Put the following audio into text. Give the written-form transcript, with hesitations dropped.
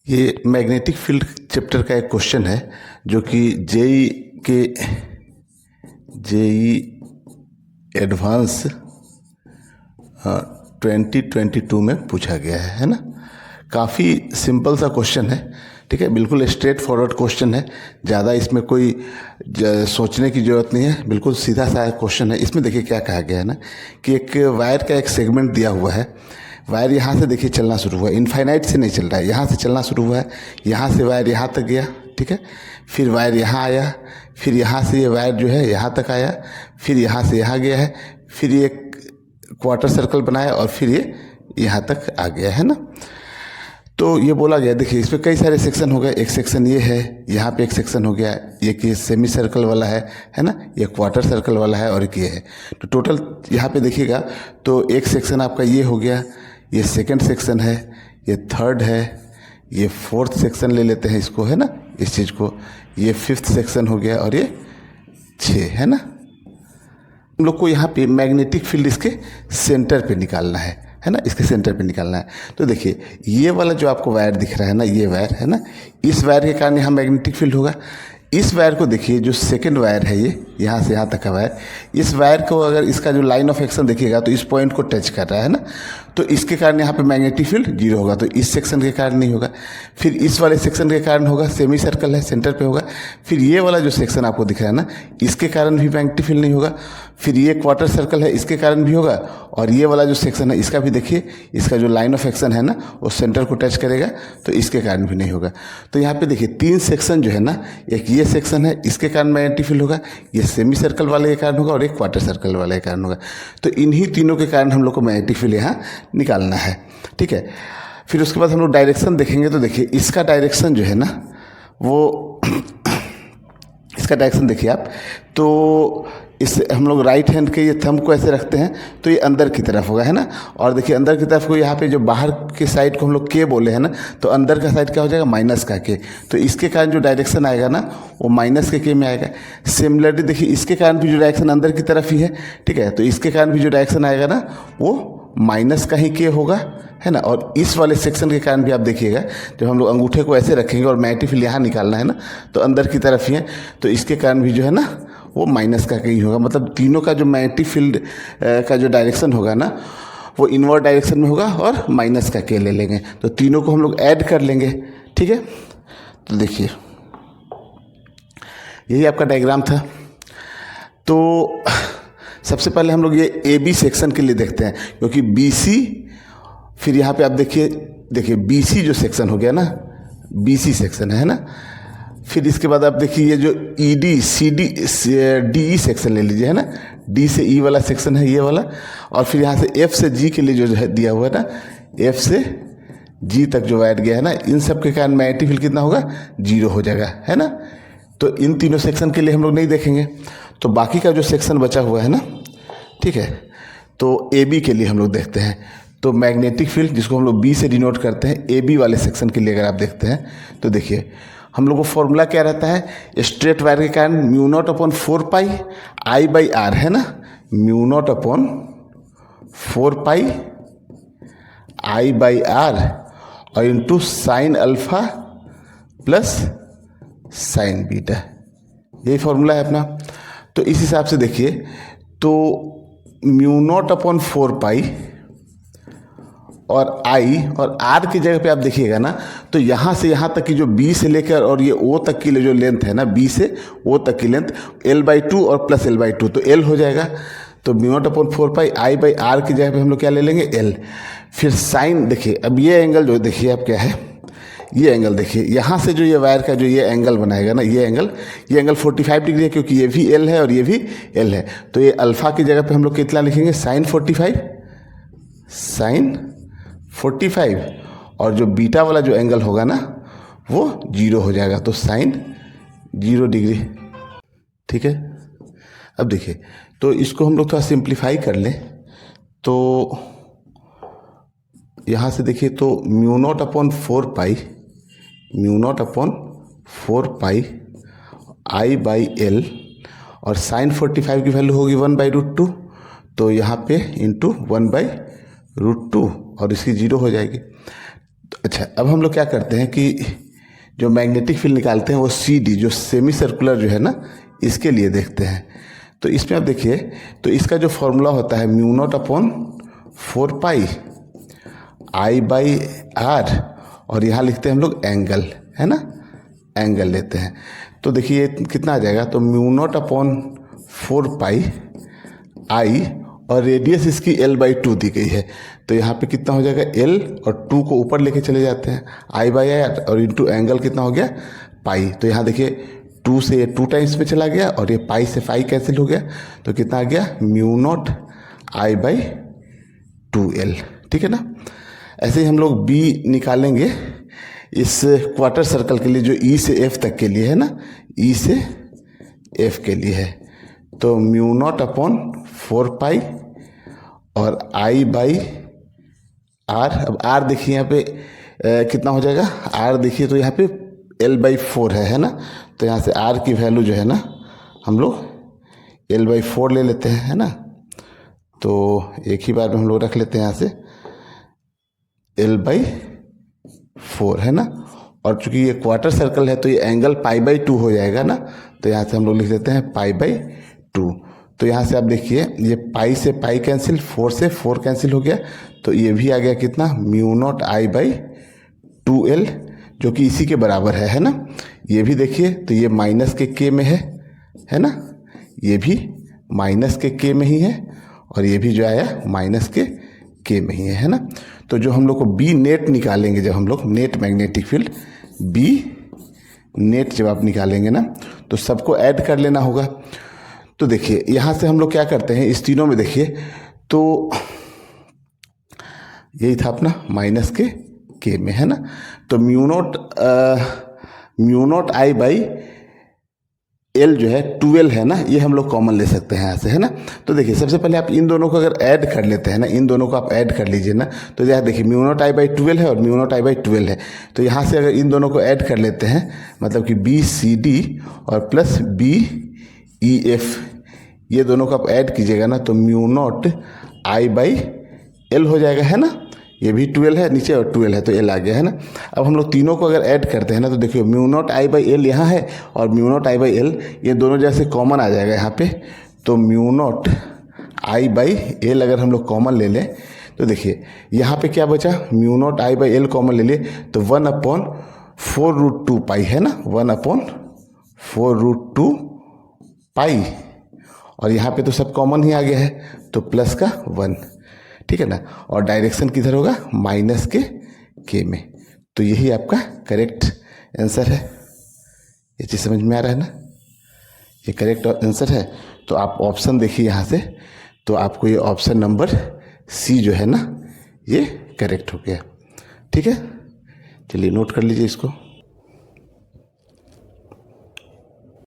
ये magnetic field chapter का एक क्वेश्चन है जो कि जेई एडवांस 2022 में पूछा गया है ना। काफ़ी सिंपल सा क्वेश्चन है, ठीक है, बिल्कुल स्ट्रेट फॉरवर्ड क्वेश्चन है। ज़्यादा इसमें कोई सोचने की ज़रूरत नहीं है, बिल्कुल सीधा सा क्वेश्चन है। इसमें देखिए क्या कहा गया है ना कि एक वायर का एक सेगमेंट दिया हुआ है। वायर यहाँ से देखिए चलना शुरू हुआ, इनफाइनाइट से नहीं चल रहा है, यहाँ से चलना शुरू हुआ है। यहाँ से वायर यहाँ तक गया, ठीक है, फिर वायर यहाँ आया, फिर यहाँ से ये वायर जो है यहाँ तक आया, फिर यहाँ से यहाँ गया है, फिर ये क्वार्टर सर्कल बनाया और फिर ये यहाँ तक आ गया है ना। तो ये बोला गया, देखिए इसमें कई सारे सेक्शन हो गए। एक सेक्शन ये है, यहाँ पे एक सेक्शन हो गया, एक ये सेमी सर्कल वाला है ना, ये क्वार्टर सर्कल वाला है और एक ये है। तो टोटल यहाँ पे देखिएगा तो एक सेक्शन आपका ये हो गया, ये सेकंड सेक्शन है, ये थर्ड है, ये फोर्थ सेक्शन ले लेते हैं इसको, है ना, इस चीज़ को, ये फिफ्थ सेक्शन हो गया और ये 6 है ना। हम लोग को यहाँ पे मैग्नेटिक फील्ड इसके सेंटर पे निकालना है ना, इसके सेंटर पे निकालना है। तो देखिए ये वाला जो आपको वायर दिख रहा है ना, ये वायर है ना, इस वायर के कारण यहाँ मैग्नेटिक फील्ड होगा। इस वायर को देखिए, जो सेकंड वायर है ये यहाँ से यहाँ तक का वायर, इस वायर को अगर इसका जो लाइन ऑफ एक्शन देखिएगा तो इस पॉइंट को टच कर रहा है ना, तो इसके कारण यहाँ पे मैग्नेटिक फील्ड 0 होगा। तो इस सेक्शन के कारण नहीं होगा। फिर इस वाले सेक्शन के कारण होगा, सेमी सर्कल है, सेंटर पे होगा। फिर ये वाला जो सेक्शन आपको दिख रहा है ना, इसके कारण भी मैग्नेटिक फील्ड नहीं होगा। फिर ये क्वार्टर सर्कल है, इसके कारण भी होगा। और ये वाला जो सेक्शन है इसका भी देखिए, इसका जो लाइन ऑफ एक्शन है ना वो सेंटर को टच करेगा, तो इसके कारण भी नहीं होगा। तो यहाँ पे देखिए 3 सेक्शन जो है ना, एक ये सेक्शन है, इसके कारण मैग्नेटिक फील्ड होगा, ये सेमी सर्कल वाले के कारण होगा और एक क्वार्टर सर्कल वाले के कारण होगा। तो इन्हीं तीनों के कारण हम लोग को मैग्नेटिक फील्ड यहाँ निकालना है, ठीक है। फिर उसके बाद हम लोग डायरेक्शन देखेंगे। तो देखिए इसका डायरेक्शन जो है ना वो इसका डायरेक्शन देखिए आप, तो इस हम लोग राइट हैंड के ये थंब को ऐसे रखते हैं तो ये अंदर की तरफ होगा, है ना। और देखिए अंदर की तरफ को यहाँ पे जो बाहर के साइड को हम लोग के बोले हैं ना, तो अंदर का साइड क्या हो जाएगा, माइनस का के। तो इसके कारण जो डायरेक्शन आएगा ना वो माइनस के में आएगा। सिमिलरली देखिए इसके कारण भी जो डायरेक्शन अंदर की तरफ ही है, ठीक है, तो इसके कारण भी जो डायरेक्शन आएगा ना वो माइनस का ही के होगा, है ना। और इस वाले सेक्शन के कारण भी आप देखिएगा, जब हम लोग अंगूठे को ऐसे रखेंगे और मैग्नेटिक फील्ड यहाँ निकालना है ना, तो अंदर की तरफ ही है, तो इसके कारण भी जो है ना वो माइनस का ही होगा। मतलब तीनों का जो मैग्नेटिक फील्ड का जो डायरेक्शन होगा ना वो इनवर्ड डायरेक्शन में होगा और माइनस का के ले लेंगे। तो तीनों को हम लोग ऐड कर लेंगे, ठीक है। तो देखिए यही आपका डायग्राम था। तो सबसे पहले हम लोग ये ए बी सेक्शन के लिए देखते हैं, क्योंकि बी सी, फिर यहाँ पे आप देखिए बी सी जो सेक्शन हो गया ना, बी सी सेक्शन है ना। फिर इसके बाद आप देखिए ये जो E D C D D E section ले लीजिए, है ना, डी से ई वाला सेक्शन है ये वाला। और फिर यहाँ से एफ से जी के लिए जो है दिया हुआ है ना, एफ से जी तक जो वायर गया है ना, इन सब के कारण मैग्नेटिक फील्ड कितना होगा, 0 हो जाएगा, है ना। तो इन तीनों सेक्शन के लिए हम लोग नहीं देखेंगे। तो बाकी का जो सेक्शन बचा हुआ है ना, ठीक है, तो ए बी के लिए हम लोग देखते हैं। तो मैग्नेटिक फील्ड जिसको हम लोग बी से डिनोट करते हैं, ए बी वाले सेक्शन के लिए अगर आप देखते हैं तो देखिए हम लोग को फॉर्मूला क्या रहता है, स्ट्रेट वायर के कारण mu naught upon 4 pi I by r, है ना, mu naught upon 4 pi I by are और into sine alpha plus sine beta, यही फॉर्मूला है अपना। तो इस हिसाब से देखिए, तो म्यू नॉट अपॉन 4 पाई और आई और आर की जगह पे आप देखिएगा ना, तो यहाँ से यहाँ तक की जो बी से लेकर और ये ओ तक की जो लेंथ है ना, बी से ओ तक की लेंथ L/2 और प्लस L/2, तो L हो जाएगा। तो mu naught upon 4 pi I by R की जगह पे हम लोग क्या ले लेंगे, L। फिर साइन देखिए, अब ये एंगल जो देखिए आप क्या है, ये एंगल देखिए, यहाँ से जो ये वायर का जो ये एंगल बनाएगा ना, ये एंगल 45 डिग्री है, क्योंकि ये भी L है और ये भी L है। तो ये अल्फा की जगह पे हम लोग कितना लिखेंगे, साइन 45, और जो बीटा वाला जो एंगल होगा ना वो 0 हो जाएगा, तो साइन 0 डिग्री, ठीक है। अब देखिए, तो इसको हम लोग थोड़ा सिंप्लीफाई कर लें। तो यहाँ से देखिए, तो mu naught upon 4 pi I by L और साइन 45 की वैल्यू होगी 1/√2, तो यहाँ पे इंटू 1/√2 और इसकी 0 हो जाएगी। अच्छा, अब हम लोग क्या करते हैं कि जो मैग्नेटिक फील्ड निकालते हैं वो सी डी, जो सेमी सर्कुलर जो है ना, इसके लिए देखते हैं। तो इसमें आप देखिए, तो इसका जो फॉर्मूला होता है mu naught upon 4 pi I by are, और यहाँ लिखते हैं हम लोग एंगल, है ना, एंगल लेते हैं। तो देखिए कितना आ जाएगा, तो म्यू नॉट अपॉन 4 पाई आई, और रेडियस इसकी L/2 दी गई है। तो यहाँ पे कितना हो जाएगा, L और 2 को ऊपर लेके चले जाते हैं, आई बाई आर, और इंटू एंगल कितना हो गया, पाई। तो यहाँ देखिए 2 से 2 टाइम्स में चला गया, और ये पाई से पाई कैंसिल हो गया, तो कितना आ गया, mu not I by 2L। ठीक है ना। ऐसे ही हम लोग B निकालेंगे इस क्वार्टर सर्कल के लिए, जो E से F तक के लिए है ना, E से F के लिए है। तो म्यू नॉट अपॉन 4 पाई और I बाई R। अब R देखिए यहाँ पे कितना हो जाएगा, R देखिए तो यहाँ पे L/4 है ना। तो यहाँ से R की वैल्यू जो है ना, हम लोग L/4 ले लेते हैं, है ना। तो एक ही बार में हम लोग रख लेते हैं यहाँ से L/4, है ना। और चूंकि ये क्वार्टर सर्कल है तो ये एंगल π/2 हो जाएगा ना। तो यहाँ से हम लोग लिख देते हैं π/2। तो यहाँ से आप देखिए, ये पाई से पाई कैंसिल, 4 से 4 कैंसिल हो गया, तो ये भी आ गया कितना, mu not I by 2L, जो कि इसी के बराबर है ना। ये भी देखिए, तो ये माइनस के के में है ना, ये भी माइनस के के में ही है, और ये भी जो आया माइनस के में ही है ना। तो जो हम लोग को बी नेट निकालेंगे, जब हम लोग net magnetic field B net जब आप निकालेंगे ना, तो सबको ऐड कर लेना होगा। तो देखिए यहाँ से हम लोग क्या करते हैं, इस तीनों में देखिए, तो यही था अपना माइनस के में, है ना। तो mu not I by L जो है 2L है ना, ये हम लोग कॉमन ले सकते हैं यहाँ से, है ना। तो देखिए सबसे पहले आप इन दोनों को अगर ऐड कर लेते हैं ना, इन दोनों को आप ऐड कर लीजिए ना, तो यहाँ देखिए mu not I by 2L है और mu not I by 2L है। तो यहाँ से अगर इन दोनों को ऐड कर लेते हैं, मतलब कि BCD और प्लस BEF, ये दोनों को आप ऐड कीजिएगा ना, तो mu not I by L हो जाएगा, है ना। ये भी 2L है नीचे और 2L है, तो L आ गया, है ना। अब हम लोग तीनों को अगर ऐड करते हैं ना, तो देखिए mu not I by L यहाँ है और mu not I by L, ये दोनों जैसे कॉमन आ जाएगा यहाँ पे। तो mu not I by L अगर हम लोग कॉमन ले लें, तो देखिए यहाँ पे क्या बचा, mu not I by L common ले लिए, तो 1/4√2 पाई, है ना, 1/4√2 पाई, और यहाँ पे तो सब कॉमन ही आ गया है, तो प्लस का 1, ठीक है ना। और डायरेक्शन किधर होगा, माइनस के में। तो यही आपका करेक्ट आंसर है। ये चीज़ समझ में आ रहा है ना, ये करेक्ट आंसर है। तो आप ऑप्शन देखिए यहाँ से, तो आपको ये ऑप्शन नंबर C जो है ना, ये करेक्ट हो गया। ठीक है, चलिए नोट कर लीजिए इसको।